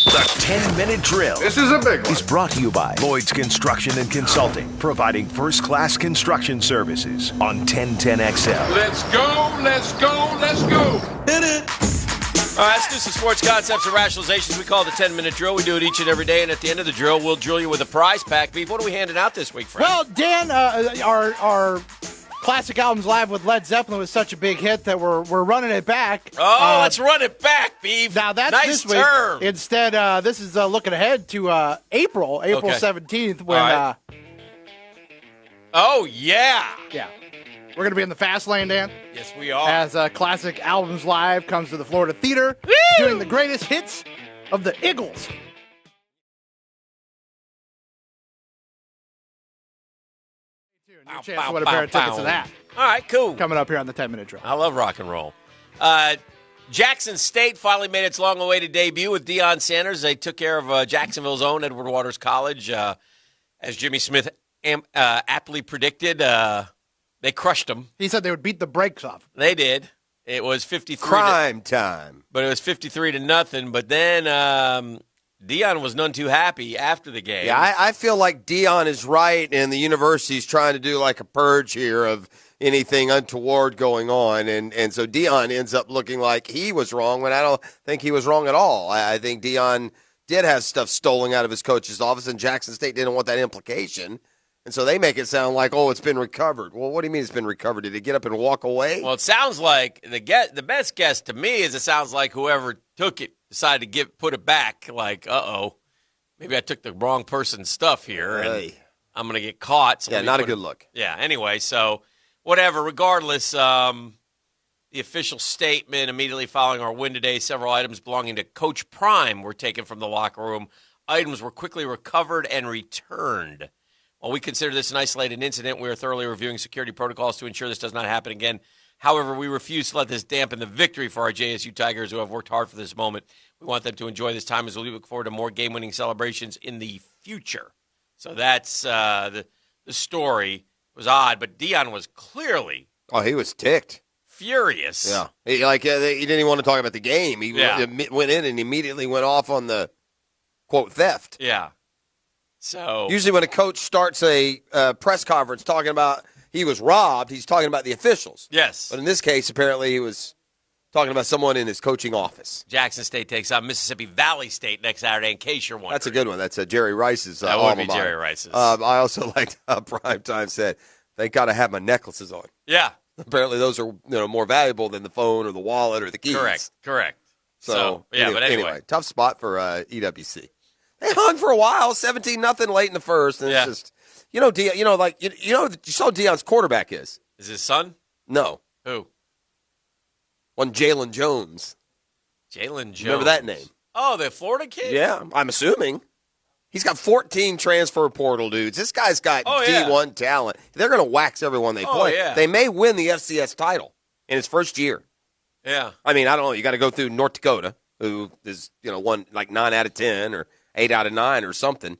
The 10-minute drill. This is a big one. Is brought to you by Lloyd's Construction and Consulting, providing first-class construction services on 1010XL. Let's go, let's go, let's go. Hit it. All right, let's do some sports concepts and rationalizations. We call it the 10-minute drill. We do it each and every day, and at the end of the drill, we'll drill you with a prize pack. Beef, what are we handing out this week, friend? Well, Dan, our Classic Albums Live with Led Zeppelin was such a big hit that we're running it back. Oh, let's run it back, Beef. Now, that's nice this term. week. Instead, this is looking ahead to April 17th when right. Oh, yeah. Yeah. We're going to be in the Fast Lane, Dan. Yes, we are. As Classic Albums Live comes to the Florida Theater, doing the greatest hits of the Eagles. Your chance to win a pair of tickets to that. All right, cool. Coming up here on the 10-minute drill. I love rock and roll. Jackson State finally made its long-awaited debut with Deion Sanders. They took care of Jacksonville's own Edward Waters College. As Jimmy Smith aptly predicted, they crushed them. He said they would beat the brakes off. They did. It was 53 crime time. But it was 53-0. But then Deion was none too happy after the game. Yeah, I feel like Deion is right, and the university's trying to do like a purge here of anything untoward going on. And so Deion ends up looking like he was wrong when I don't think he was wrong at all. I think Deion did have stuff stolen out of his coach's office, and Jackson State didn't want that implication. And so they make it sound like, oh, it's been recovered. Well, what do you mean it's been recovered? Did it get up and walk away? Well, it sounds like the best guess to me is it sounds like whoever took it decided to put it back. Like, maybe I took the wrong person's stuff here, and I'm going to get caught. So yeah, not a good look. Yeah. Anyway, so whatever. Regardless, the official statement immediately following our win today: several items belonging to Coach Prime were taken from the locker room. Items were quickly recovered and returned. While we consider this an isolated incident, we are thoroughly reviewing security protocols to ensure this does not happen again. However, we refuse to let this dampen the victory for our JSU Tigers, who have worked hard for this moment. We want them to enjoy this time as we look forward to more game-winning celebrations in the future. So that's the story. It was odd, but Deion was clearly he was ticked. Furious. Yeah. He didn't even want to talk about the game. He went in and immediately went off on the, quote, theft. Yeah. So usually when a coach starts a press conference talking about he was robbed, he's talking about the officials. Yes. But in this case, apparently he was talking about someone in his coaching office. Jackson State takes on Mississippi Valley State next Saturday, in case you're wondering. That's a good one. That's Jerry Rice's that would be Jerry Rice's. I also liked how Primetime said, thank God I have my necklaces on. Yeah. Apparently those are more valuable than the phone or the wallet or the keys. Correct. So but anyway. Tough spot for EWC. They hung for a while, 17-0 late in the first, and it's just, you saw Deion's quarterback is. Is his son? No. Who? One Jalen Jones. Jalen Jones. Remember that name? Oh, the Florida kid? Yeah, I'm assuming. He's got 14 transfer portal dudes. This guy's got D1 talent. They're going to wax everyone they play. Yeah. They may win the FCS title in his first year. Yeah. I mean, I don't know. You got to go through North Dakota, who is, won like 9 out of 10 or 8 out of 9 or something.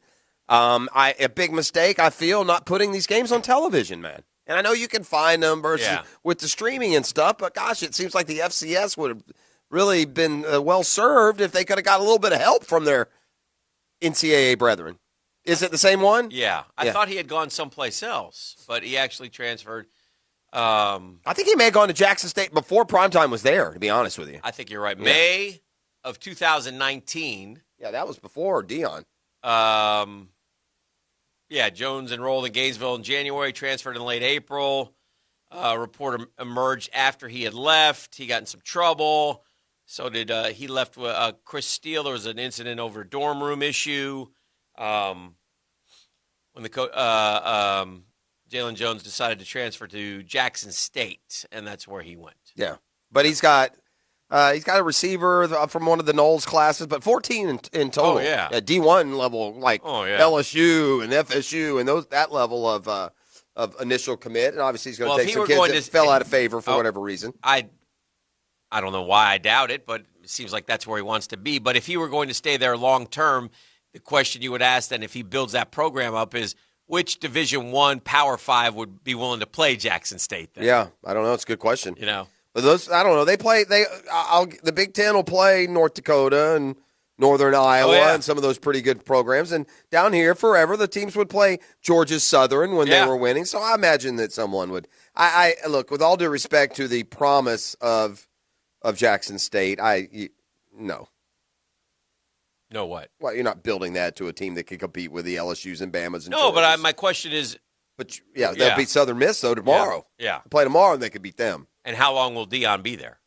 A big mistake, I feel, not putting these games on television, man. And I know you can find them with the streaming and stuff, but gosh, it seems like the FCS would have really been well served if they could have got a little bit of help from their NCAA brethren. Is it the same one? Yeah. I thought he had gone someplace else, but he actually transferred. I think he may have gone to Jackson State before Primetime was there, to be honest with you. I think you're right. Yeah. May of 2019. Yeah, that was before Deion. Jones enrolled in Gainesville in January, transferred in late April. Report emerged after he had left. He got in some trouble. So did he left with Chris Steele. There was an incident over a dorm room issue. When the Jalen Jones decided to transfer to Jackson State, and that's where he went. Yeah, but he's got a receiver from one of the Knowles classes, but 14 in total. Oh, yeah. D1 level, like LSU and FSU and that level of initial commit. And obviously he's going to take some kids that fell out of favor for whatever reason. I don't know why I doubt it, but it seems like that's where he wants to be. But if he were going to stay there long term, the question you would ask then if he builds that program up is, which Division I Power 5 would be willing to play Jackson State then? Yeah, I don't know. It's a good question. You know. But those, I don't know. They play. The Big Ten will play North Dakota and Northern Iowa yeah. and some of those pretty good programs. And down here, forever, the teams would play Georgia Southern when they were winning. So I imagine that someone would. I look, with all due respect to the promise of Jackson State, no. No what? Well, you're not building that to a team that can compete with the LSUs and Bamas and No, Georgias. but my question is. But they'll beat Southern Miss though tomorrow. Yeah. They'll play tomorrow and they could beat them. And how long will Dion be there?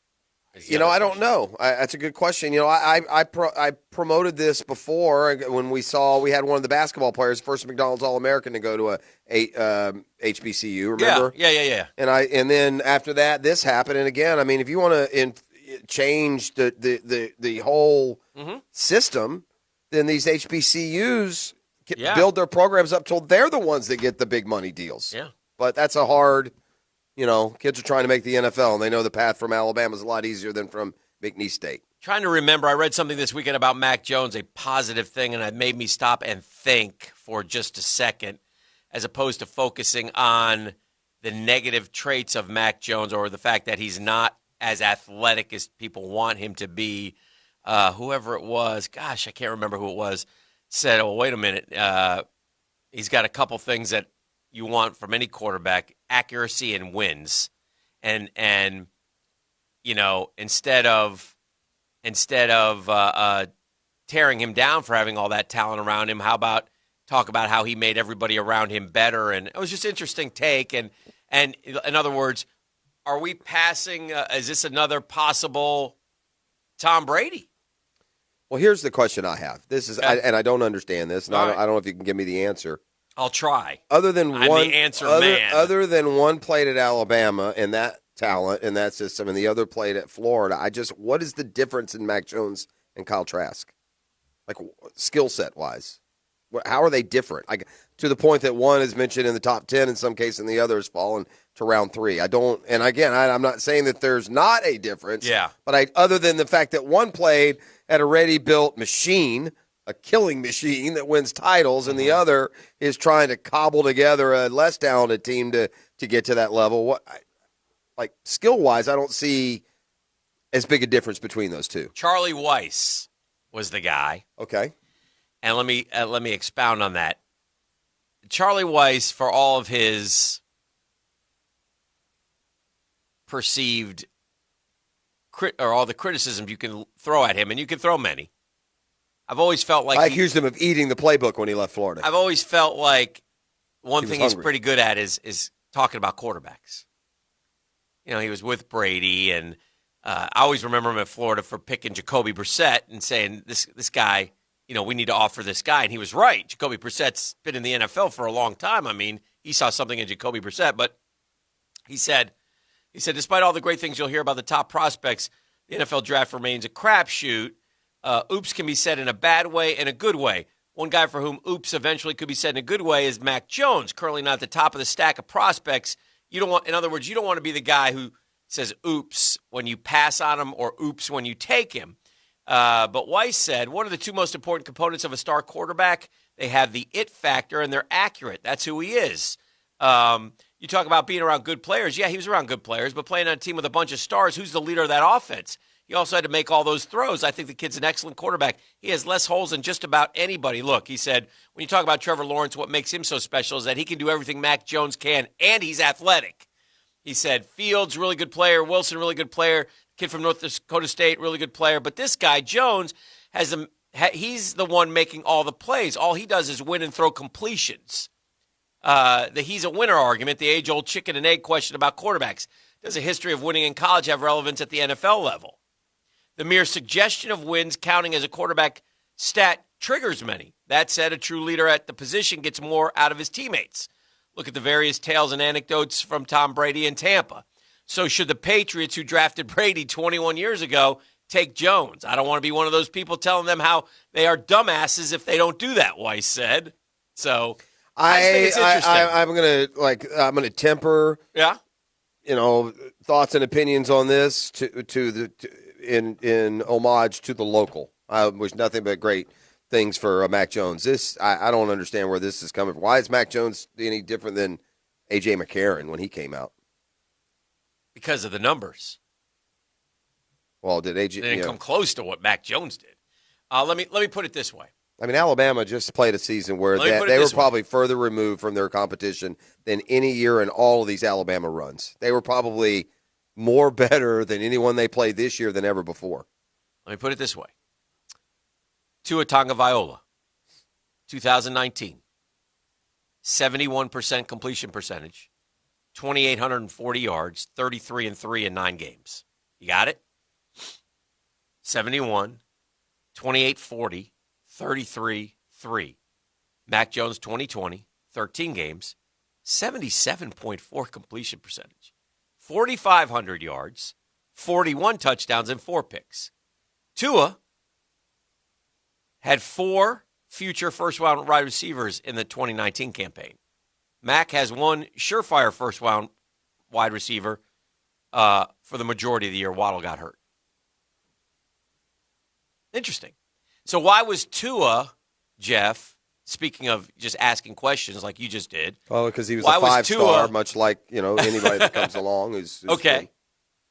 I don't know. That's a good question. I promoted this before when we had one of the basketball players, first McDonald's All-American, to go to a HBCU. Remember? Yeah. And then after that, this happened. And again, I mean, if you want to change the whole system, then these HBCUs build their programs up till they're the ones that get the big money deals. Yeah. But that's a hard. Kids are trying to make the NFL, and they know the path from Alabama is a lot easier than from McNeese State. Trying to remember, I read something this weekend about Mac Jones, a positive thing, and it made me stop and think for just a second, as opposed to focusing on the negative traits of Mac Jones or the fact that he's not as athletic as people want him to be. Whoever it was, gosh, I can't remember who it was, said, oh, wait a minute, he's got a couple things that you want from any quarterback: accuracy and wins. And instead of tearing him down for having all that talent around him, how about talk about how he made everybody around him better? And it was just an interesting take. And in other words, are we passing? Is this another possible Tom Brady? Well, here's the question I have. This is, and I don't understand this, and I don't know if you can give me the answer. I'll try. Other than I'm one the answer man. Other than one played at Alabama and that talent and that system, and the other played at Florida, what is the difference in Mac Jones and Kyle Trask, like skill set wise? How are they different? Like to the point that one is mentioned in the top 10 in some case, and the other has fallen to round 3. I don't. And again, I'm not saying that there's not a difference. Yeah. But other than the fact that one played at a ready-built machine, a killing machine that wins titles, and the other is trying to cobble together a less talented team to get to that level. Like skill-wise, I don't see as big a difference between those two. Charlie Weiss was the guy. Okay. And let me expound on that. Charlie Weiss, for all of his perceived or all the criticism you can throw at him, and you can throw many, I've always felt like I accused him of eating the playbook when he left Florida. I've always felt like one thing he's hungry. pretty good at is talking about quarterbacks. He was with Brady, and I always remember him at Florida for picking Jacoby Brissett and saying, this guy, we need to offer this guy. And he was right. Jacoby Brissett's been in the NFL for a long time. I mean, he saw something in Jacoby Brissett, but he said, despite all the great things you'll hear about the top prospects, the NFL draft remains a crapshoot. Oops can be said in a bad way and a good way. One guy for whom oops eventually could be said in a good way is Mac Jones, currently not at the top of the stack of prospects. In other words, you don't want to be the guy who says oops when you pass on him or oops when you take him. But Weiss said, one of the two most important components of a star quarterback, they have the it factor and they're accurate. That's who he is. You talk about being around good players. Yeah, he was around good players, but playing on a team with a bunch of stars, who's the leader of that offense? He also had to make all those throws. I think the kid's an excellent quarterback. He has less holes than just about anybody. Look, he said, when you talk about Trevor Lawrence, what makes him so special is that he can do everything Mac Jones can, and he's athletic. He said, Fields, really good player. Wilson, really good player. Kid from North Dakota State, really good player. But this guy, Jones, he's the one making all the plays. All he does is win and throw completions. The he's a winner argument, the age-old chicken and egg question about quarterbacks. Does a history of winning in college have relevance at the NFL level? The mere suggestion of wins counting as a quarterback stat triggers many. That said, a true leader at the position gets more out of his teammates. Look at the various tales and anecdotes from Tom Brady in Tampa. So should the Patriots, who drafted Brady 21 years ago, take Jones? I don't want to be one of those people telling them how they are dumbasses if they don't do that, Weiss said. So I just think it's interesting. I'm gonna temper yeah, thoughts and opinions on this in homage to the local. I wish nothing but great things for Mac Jones. I don't understand where this is coming from. Why is Mac Jones any different than A.J. McCarron when he came out? Because of the numbers. Well, did A.J. They didn't come close to what Mac Jones did. Let me put it this way. I mean, Alabama just played a season where Let me put it they were this way. probably further removed from their competition than any year in all of these Alabama runs. They were probably more better than anyone they played this year than ever before. Let me put it this way. Tua Tagovailoa, 2019, 71% completion percentage, 2,840 yards, 33-3 in 9 games. You got it? 71, 2,840, 33-3. Mac Jones, 2020, 13 games, 77.4 completion percentage, 4,500 yards, 41 touchdowns, and 4 picks. Tua had 4 future first-round wide receivers in the 2019 campaign. Mac has 1 surefire first-round wide receiver for the majority of the year. Waddle got hurt. Interesting. So why was Tua, Jeff, speaking of just asking questions like you just did? Well, because he was why a 5-star, much like anybody that comes along who's okay. Good.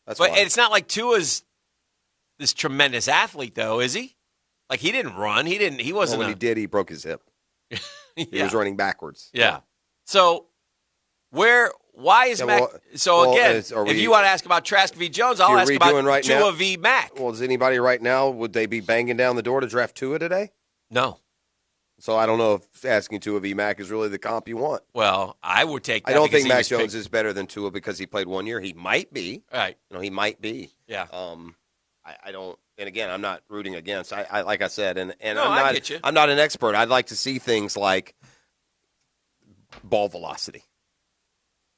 That's but why. It's not like Tua's this tremendous athlete, though, is he? Like, he didn't run. He wasn't. When he did, he broke his hip. Yeah. He was running backwards. Yeah. So why is Mac? Again, if you want to ask about Trask v. Jones, I'll ask about right Tua now? v. Mac. Well, does anybody right now, would they be banging down the door to draft Tua today? No. So I don't know if asking Tua v. Mac is really the comp you want. Well, I would take that. I don't think Mac Jones is better than Tua because he played 1 year. He might be. Right. He might be. Yeah. I don't. And again, I'm not rooting against. I like I said, and No, I'm not. I get you. I'm not an expert. I'd like to see things like ball velocity.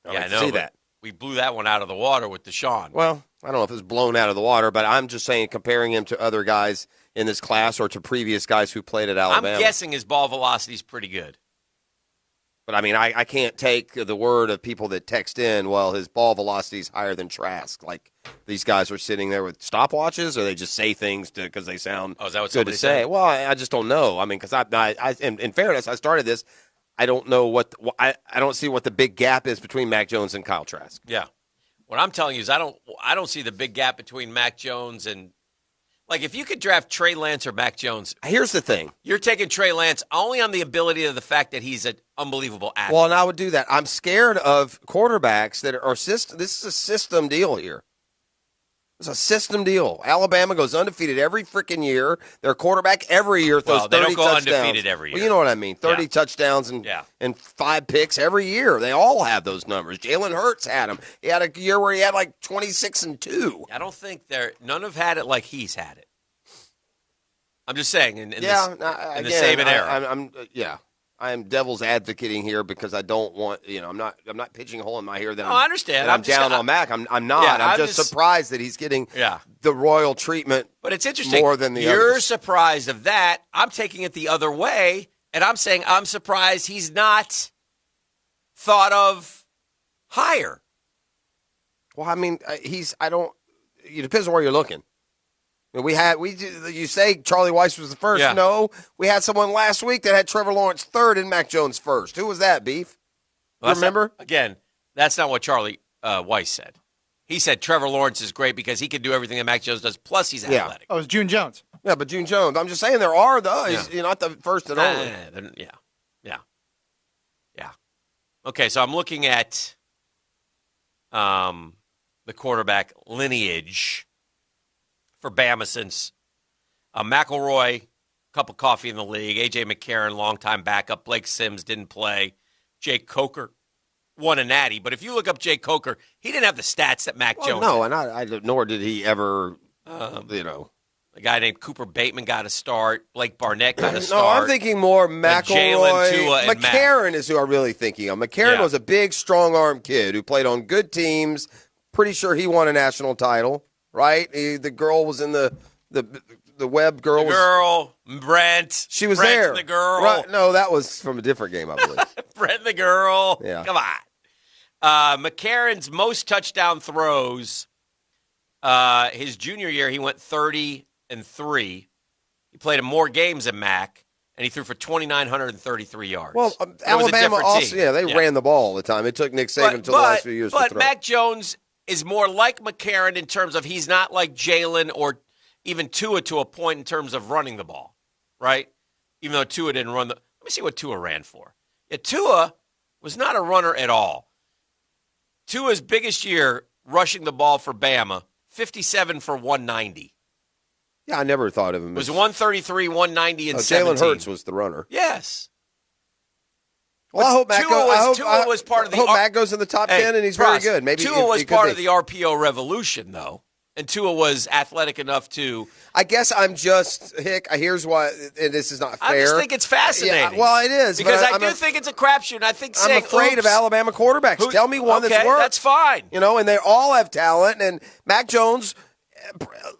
I like to know. see that. We blew that one out of the water with Deshaun. Well, I don't know if it was blown out of the water, but I'm just saying, comparing him to other guys in this class or to previous guys who played at Alabama. I'm guessing his ball velocity is pretty good. But, I mean, I can't take the word of people that text in, well, his ball velocity is higher than Trask. Like, these guys are sitting there with stopwatches, or they just say things because they sound is that what good to say? said? Well, I just don't know. I mean, because in fairness, I started this. I don't know I don't see what the big gap is between Mac Jones and Kyle Trask. Yeah. What I'm telling you is I don't see the big gap between Mac Jones and – like, if you could draft Trey Lance or Mac Jones – Here's the thing. You're taking Trey Lance only on the ability of the fact that he's an unbelievable athlete. Well, and I would do that. I'm scared of quarterbacks that are system. This is a system deal here. It's a system deal. Alabama goes undefeated every freaking year. Their quarterback every year throws 30 touchdowns. They don't go undefeated every year. Well, you know what I mean. 30 touchdowns and 5 picks every year. They all have those numbers. Jalen Hurts had them. He had a year where he had like 26-2. I don't think none have had it like he's had it. I'm just saying in the Saban era. I'm devil's advocating here because I don't want, I'm not pitching a hole in my ear that I understand. That I'm down on Mac. I'm not. Yeah, I'm just surprised that he's getting the royal treatment. But it's interesting. More than the You're others. surprised of that. I'm taking it the other way, and I'm saying I'm surprised he's not thought of higher. Well, I mean, it depends on where you're looking. You say Charlie Weiss was the first. Yeah. No, we had someone last week that had Trevor Lawrence third and Mac Jones first. Who was that, Beef? Well, remember? That's not what Charlie Weiss said. He said Trevor Lawrence is great because he can do everything that Mac Jones does, plus he's athletic. Oh, it was June Jones. Yeah, but June Jones. I'm just saying there are, though. You're not the first and only. Yeah. Okay, so I'm looking at the quarterback lineage for Bama since McElroy, cup of coffee in the league. A.J. McCarron, longtime backup. Blake Sims didn't play. Jay Coker won a natty. But if you look up Jay Coker, he didn't have the stats that Mac Jones no, had. and nor did he ever, A guy named Cooper Bateman got a start. Blake Barnett got a start. No, I'm thinking more McElroy. Jalen, Tua, and McCarron is who I'm really thinking of. McCarron was a big, strong-arm kid who played on good teams. Pretty sure he won a national title, right? The girl was in the Webb girl. Brent. She was Brent there. And the girl. Right, no, that was from a different game, I believe. Brent and the girl. Yeah. Come on. McCarron's most touchdown throws, his junior year, he went 30-3. He played in more games than Mac, and he threw for 2,933 yards. Well, Alabama also, they ran the ball all the time. It took Nick Saban until the last few years to throw. But Mac Jones is more like McCarron in terms of he's not like Jalen or even Tua to a point in terms of running the ball, right? Even though Tua didn't run let me see what Tua ran for. Yeah, Tua was not a runner at all. Tua's biggest year rushing the ball for Bama, 57 for 190. Yeah, I never thought of him. It was 133, 190, and 17. Jalen Hurts was the runner. Yes. Well, I hope Matt Tua was part of the. Matt goes in the top 10, and he's very good. Maybe Tua was part of the RPO revolution, though, and Tua was athletic enough to. I guess I'm just Here's why, and this is not fair. I just think it's fascinating. Yeah, well, it is because I do think it's a crapshoot. I think I'm afraid of Alabama quarterbacks. Tell me one that's worked. That's fine. And they all have talent. And Mac Jones,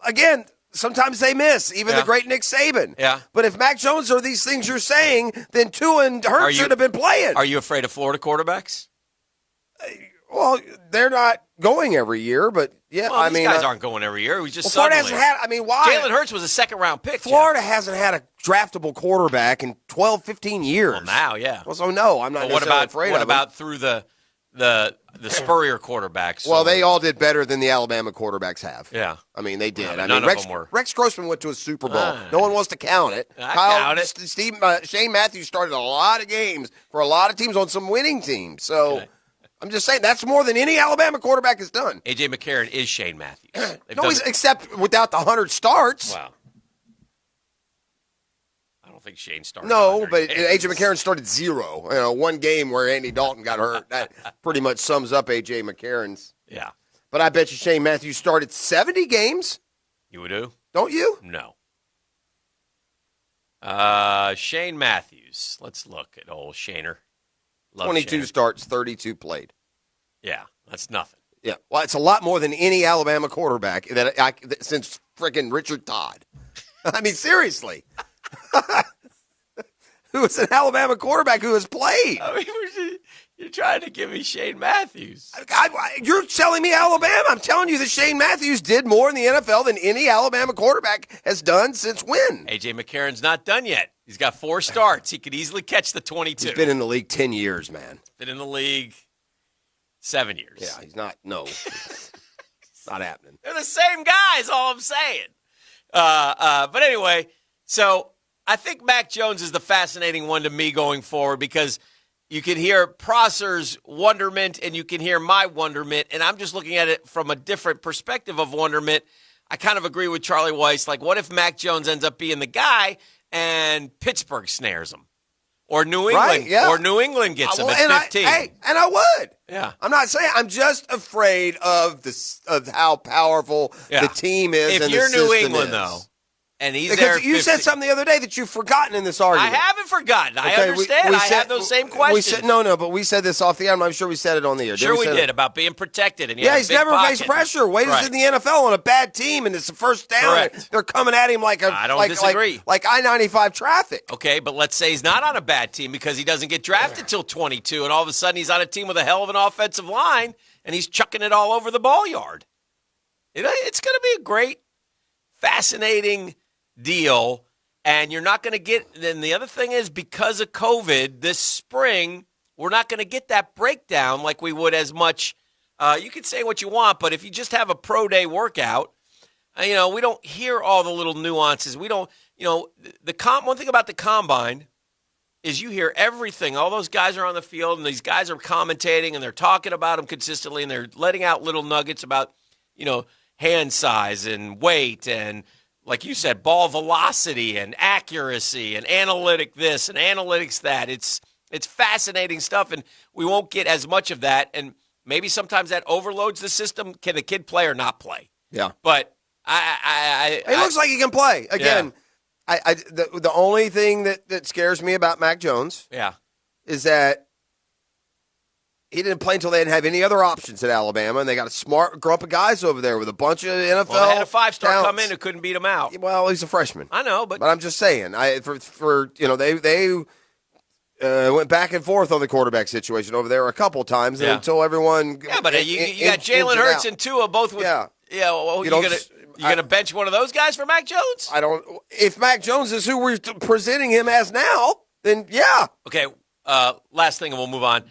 again. Sometimes they miss, even the great Nick Saban. Yeah. But if Mac Jones are these things you're saying, then Tua and Hurts should have been playing. Are you afraid of Florida quarterbacks? Well, they're not going every year, but yeah, these guys aren't going every year. We just Florida hasn't had. Why? Jalen Hurts was a second-round pick. Florida hasn't had a draftable quarterback in 12, 15 years. Well, now, yeah. Well, so no, I'm not necessarily afraid of What about through the Spurrier quarterbacks? Well, they all did better than the Alabama quarterbacks have. Yeah. I mean, they did. None of them were. Rex Grossman went to a Super Bowl. No one wants to count it. Count it. Shane Matthews started a lot of games for a lot of teams on some winning teams. So I'm just saying that's more than any Alabama quarterback has done. A.J. McCarron is Shane Matthews. Except without the 100 starts. Wow. I don't think Shane started. No, but A.J. McCarron started 0. One game where Andy Dalton got hurt. That pretty much sums up A.J. McCarron's. Yeah. But I bet you Shane Matthews started 70 games. You would do? Don't you? No. Shane Matthews. Let's look at old Shaner. 22 starts, 32 played. Yeah, that's nothing. Yeah, well, it's a lot more than any Alabama quarterback since freaking Richard Todd. I mean, seriously. Who is an Alabama quarterback who has played? I mean, you're trying to give me Shane Matthews. You're telling me Alabama. I'm telling you that Shane Matthews did more in the NFL than any Alabama quarterback has done since when? A.J. McCarron's not done yet. He's got 4 starts. He could easily catch the 22. He's been in the league 10 years, man. Been in the league 7 years. Yeah, he's not. No. It's not happening. They're the same guys, all I'm saying. But anyway, so I think Mac Jones is the fascinating one to me going forward because you can hear Prosser's wonderment and you can hear my wonderment, and I'm just looking at it from a different perspective of wonderment. I kind of agree with Charlie Weiss. Like, what if Mac Jones ends up being the guy and Pittsburgh snares him? Or New England, or New England gets him at 15. And I would. Yeah. I'm not saying. I'm just afraid of how powerful the team is. If you're New England, though, and he's there, because you said something the other day that you've forgotten in this argument. I haven't forgotten. I understand. I have those same questions. But we said this off the air. I'm sure we said it on the air. Sure, we did about being protected. And he's never faced pressure. Wade is in the NFL on a bad team, and it's the first down. Correct. They're coming at him like I don't disagree. Like I-95 traffic. Okay, but let's say he's not on a bad team because he doesn't get drafted till 22, and all of a sudden he's on a team with a hell of an offensive line, and he's chucking it all over the ball yard. It's going to be a great, fascinating deal, and you're not going to get. Then the other thing is, because of COVID this spring, we're not going to get that breakdown like we would as much. You can say what you want, but if you just have a pro day workout, we don't hear all the little nuances. We don't, one thing about the combine is you hear everything. All those guys are on the field, and these guys are commentating, and they're talking about them consistently, and they're letting out little nuggets about, hand size and weight and, like you said, ball velocity and accuracy and analytic this and analytics that. It's fascinating stuff, and we won't get as much of that. And maybe sometimes that overloads the system. Can the kid play or not play? Yeah. But it looks like he can play. Again, the only thing that scares me about Mac Jones is that he didn't play until they didn't have any other options at Alabama, and they got a smart group of guys over there with a bunch of NFL. Well, they had a 5-star talents. come in who couldn't beat him out. Well, he's a freshman. I know, but I'm just saying. They went back and forth on the quarterback situation over there a couple times until everyone. Yeah, but you got Jalen Hurts and Tua both with. Well, you gonna bench one of those guys for Mac Jones? I don't. If Mac Jones is who we're presenting him as now, then yeah. Okay. Last thing, and we'll move on.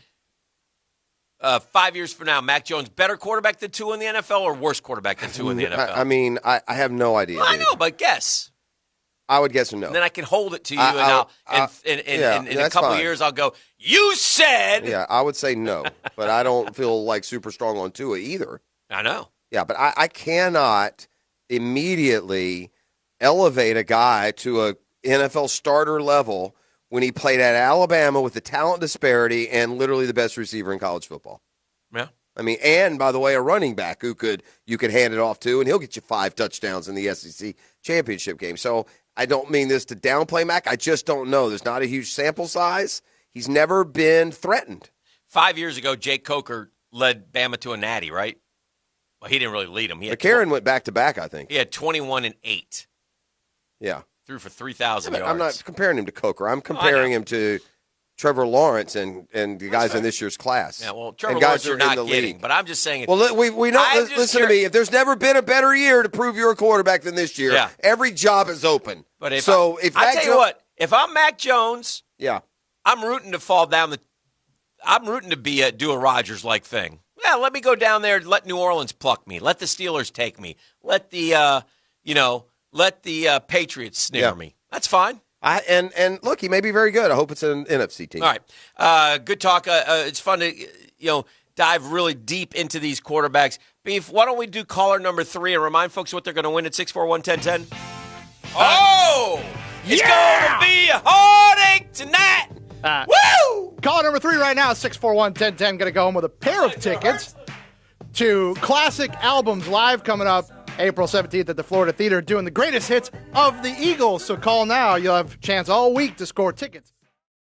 5 years from now, Mac Jones, better quarterback than Tua in the NFL or worse quarterback than Tua in the NFL? I mean, I have no idea. Well, I know, but guess. I would guess no. And then I can hold it to you, in a couple of years, I'll go, you said. Yeah, I would say no, but I don't feel like super strong on Tua either. I know. Yeah, but I cannot immediately elevate a guy to a NFL starter level when he played at Alabama with the talent disparity and literally the best receiver in college football. Yeah. I mean, and by the way, a running back who you could hand it off to, and he'll get you 5 touchdowns in the SEC championship game. So I don't mean this to downplay Mac. I just don't know. There's not a huge sample size. He's never been threatened. 5 years ago, Jake Coker led Bama to a natty, right? Well, he didn't really lead him. McCarron went back-to-back, I think. He had 21 and 8. Yeah. Threw for 3,000 yards. I'm not comparing him to Coker. I'm comparing him to Trevor Lawrence and the guys in this year's class. Yeah, well, Trevor Lawrence you're not getting, but I'm just saying. Well, we know. Listen to me. If there's never been a better year to prove you're a quarterback than this year, every job is open. But if I tell you what, if I'm Mac Jones, I'm rooting to fall down I'm rooting to do a Rodgers-like thing. Yeah, let me go down there. Let New Orleans pluck me. Let the Steelers take me. Let the Patriots snigger me. That's fine. And look, he may be very good. I hope it's an NFC team. All right, good talk. It's fun to dive really deep into these quarterbacks. Beef, why don't we do caller number 3 and remind folks what they're going to win at 641-1010? It's going to be a heartache tonight. Woo! Caller number 3 right now, 641-1010. Going to go home with a pair of tickets to Classic Albums Live coming up April 17th at the Florida Theater, doing the greatest hits of the Eagles. So call now. You'll have a chance all week to score tickets.